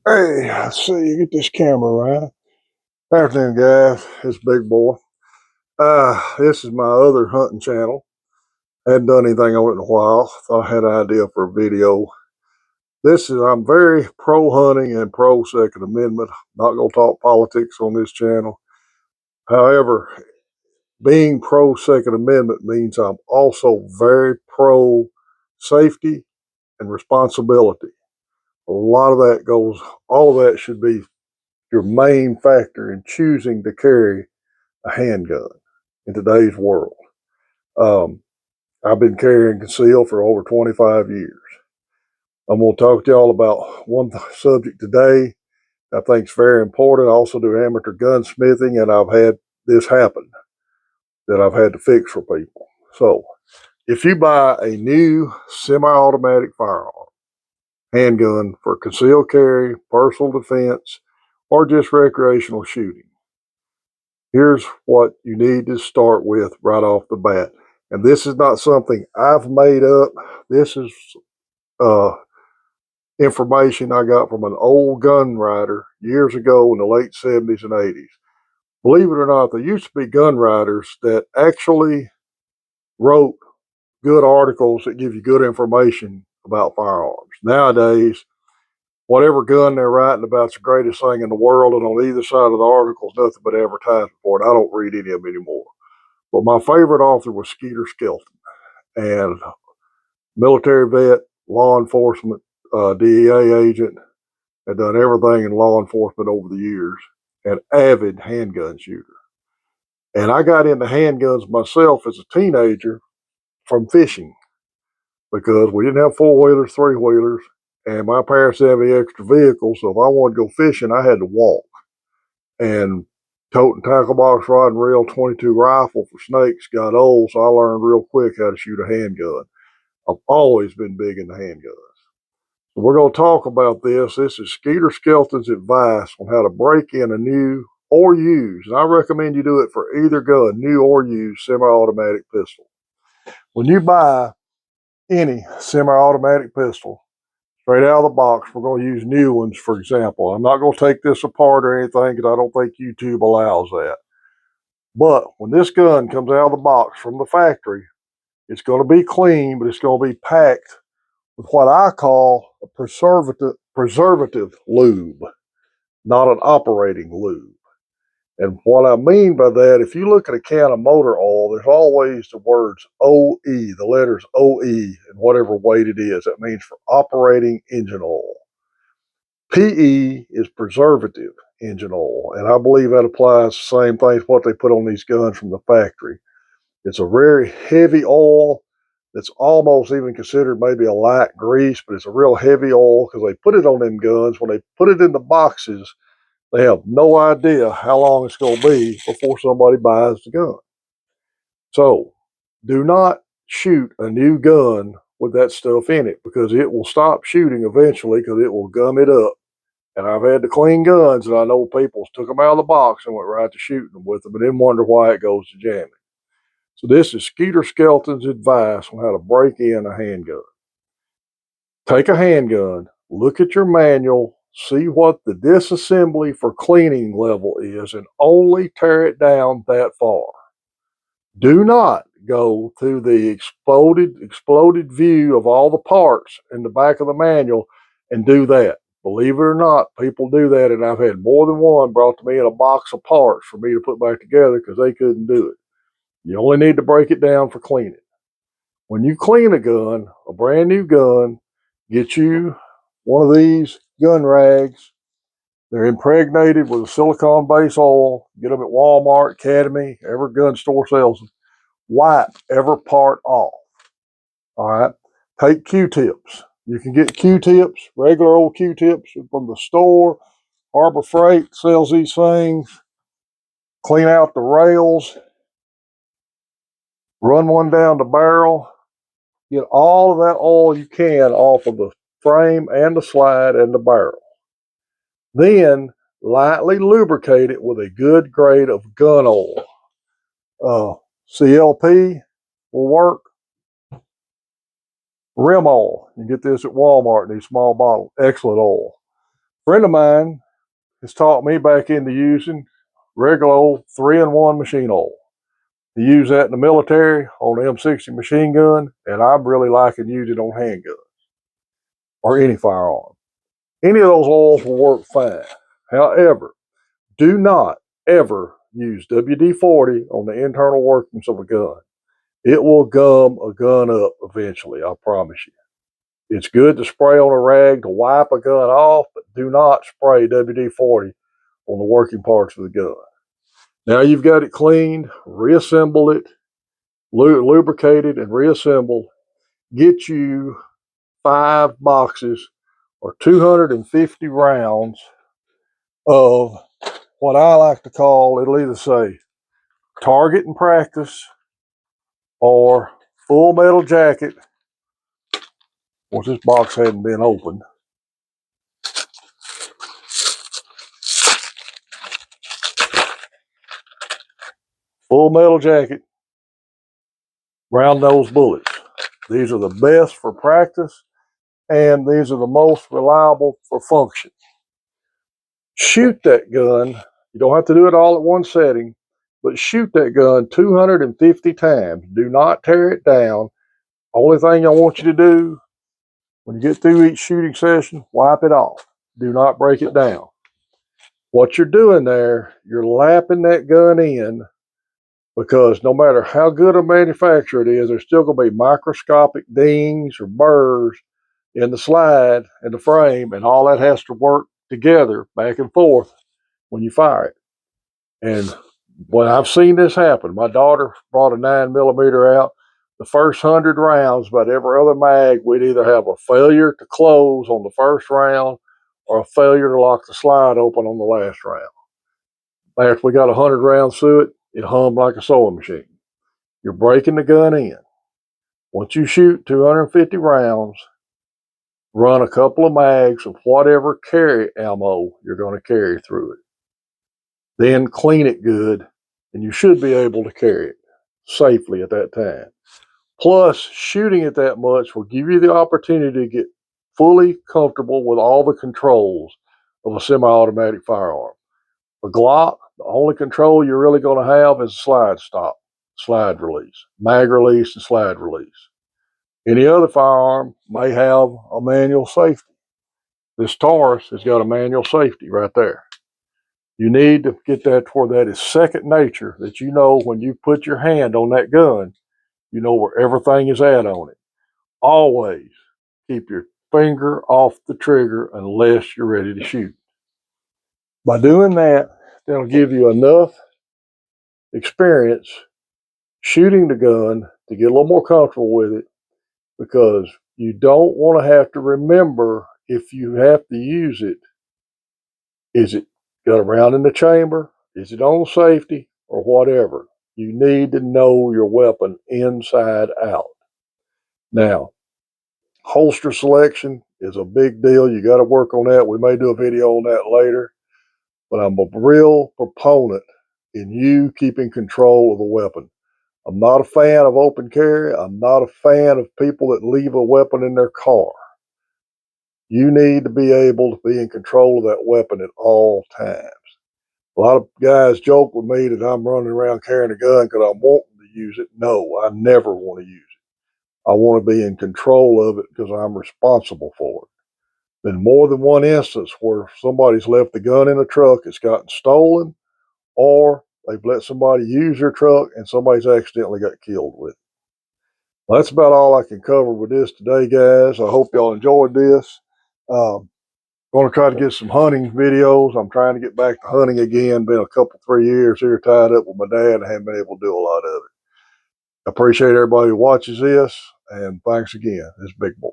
Hey, let's see, get this camera right. Afternoon, guys. It's Big Boy. This is my other hunting channel. Hadn't done anything on it in a while. Thought I had an idea for a video. I'm very pro hunting and pro Second Amendment. Not gonna talk politics on this channel. However, being pro Second Amendment means I'm also very pro safety and responsibility. A lot of that goes, all of that should be your main factor in choosing to carry a handgun in today's world. Um, I've been carrying concealed for over 25 years. I'm going to talk to y'all about one subject today I think is very important. I also do amateur gunsmithing, and I've had this happen that I've had to fix for people. So, if you buy a new semi-automatic firearm, handgun for concealed carry, personal defense, or just recreational shooting, here's what you need to start with right off the bat. And this is not something I've made up. This is uh, information I got from an old gun writer years ago in the late 70s and 80s. Believe it or not, there used to be gun writers that actually wrote good articles that give you good information about firearms. Nowadays, whatever gun they're writing about is the greatest thing in the world, and on either side of the article is nothing but advertisement for it. I don't read any of them anymore. But my favorite author was Skeeter Skelton, and military vet, law enforcement, DEA agent, had done everything in law enforcement over the years, and avid handgun shooter. And I got into handguns myself as a teenager from fishing because we didn't have four wheelers, three wheelers, and my parents didn't have any extra vehicles. So if I wanted to go fishing, I had to walk. And toting tackle box rod and reel 22 rifle for snakes got old, so I learned real quick how to shoot a handgun. I've always been big into handguns. So we're going to talk about this. This is Skeeter Skelton's advice on how to break in a new or used, and I recommend you do it for either gun, new or used, semi-automatic pistol. When you buy any semi-automatic pistol, straight out of the box, we're going to use new ones, for example. I'm not going to take this apart or anything because I don't think YouTube allows that. But when this gun comes out of the box from the factory, it's going to be clean, but it's going to be packed with what I call a preservative lube, not an operating lube. And what I mean by that, if you look at a can of motor oil, there's always the words OE, the letters OE, and whatever weight it is. That means for operating engine oil. PE is preservative engine oil, and I believe that applies the same thing as what they put on these guns from the factory. It's a very heavy oil that's almost even considered maybe a light grease, but it's a real heavy oil because they put it on them guns. When they put it in the boxes, they have no idea how long it's going to be before somebody buys the gun. So do not shoot a new gun with that stuff in it because it will stop shooting eventually because it will gum it up. And I've had to clean guns, and I know people took them out of the box and went right to shooting them with them, and then wonder why it goes to jamming. So this is Skeeter Skelton's advice on how to break in a handgun. Take a handgun, look at your manual, see what the disassembly for cleaning level is, and only tear it down that far. Do not go through the exploded view of all the parts in the back of the manual and do that. Believe it or not, people do that, and I've had more than one brought to me in a box of parts for me to put back together because they couldn't do it. You only need to break it down for cleaning. When you clean a gun, a brand new gun, get you one of these gun rags. They're impregnated with a silicone base oil. Get them at Walmart, Academy, every gun store sells them. Wipe every part off. All right. Take Q-tips. You can get Q-tips, regular old Q-tips from the store. Harbor Freight sells these things. Clean out the rails. Run one down the barrel. Get all of that oil you can off of the frame and the slide and the barrel. Then lightly lubricate it with a good grade of gun oil. CLP will work. Rim oil. You get this at Walmart in these small bottles. Excellent oil. friend of mine has taught me back into using regular old 3-in-1 machine oil. He used that in the military on the M60 machine gun, and I'm really liking using it on handguns or any firearm. Any of those oils will work fine. However, do not ever use WD-40 on the internal workings of a gun. It will gum a gun up eventually, I promise you. It's good to spray on a rag to wipe a gun off, but do not spray WD-40 on the working parts of the gun. Now you've got it cleaned, reassemble it, lubricated and reassembled. Get you 5 boxes or 250 rounds of what I like to call, it'll either say target and practice or full metal jacket. Once this box hadn't been opened. Full metal jacket, round nose bullets. These are the best for practice, and these are the most reliable for function. Shoot that gun. You don't have to do it all at one setting, but shoot that gun 250 times. Do not tear it down. Only thing I want you to do when you get through each shooting session, wipe it off. Do not break it down. What you're doing there, you're lapping that gun in, because no matter how good a manufacturer it is, there's still going to be microscopic dings or burrs in the slide and the frame, and all that has to work together back and forth when you fire it. And when I've seen this happen, my daughter brought a 9mm out. The first 100 rounds, about every other mag, we'd either have a failure to close on the first round or a failure to lock the slide open on the last round. After we got 100 rounds through it, it hummed like a sewing machine. You're breaking the gun in. Once you shoot 250 rounds, run a couple of mags of whatever carry ammo you're going to carry through it. Then clean it good, and you should be able to carry it safely at that time. Plus, shooting it that much will give you the opportunity to get fully comfortable with all the controls of a semi-automatic firearm. A Glock, the only control you're really going to have is slide stop, slide release, mag release, and slide release. Any other firearm may have a manual safety. This Taurus has got a manual safety right there. You need to get that to where that is second nature, that you know when you put your hand on that gun, you know where everything is at on it. Always keep your finger off the trigger unless you're ready to shoot. By doing that, that'll give you enough experience shooting the gun to get a little more comfortable with it, because you don't want to have to remember if you have to use it. Is it got a round in the chamber? Is it on safety or whatever? You need to know your weapon inside out. Now, holster selection is a big deal. You got to work on that. We may do a video on that later, but I'm a real proponent in you keeping control of the weapon. I'm not a fan of open carry. I'm not a fan of people that leave a weapon in their car. You need to be able to be in control of that weapon at all times. A lot of guys joke with me that I'm running around carrying a gun because I'm wanting to use it. No, I never want to use it. I want to be in control of it because I'm responsible for it. Been more than one instance where somebody's left the gun in a truck, it's gotten stolen, or they've let somebody use their truck and somebody's accidentally got killed with it. Well, that's about all I can cover with this today, guys. I hope y'all enjoyed this. Going to try to get some hunting videos. I'm trying to get back to hunting again. Been a couple, 3 years here tied up with my dad and haven't been able to do a lot of it. I appreciate everybody who watches this, and thanks again. This Big Boy.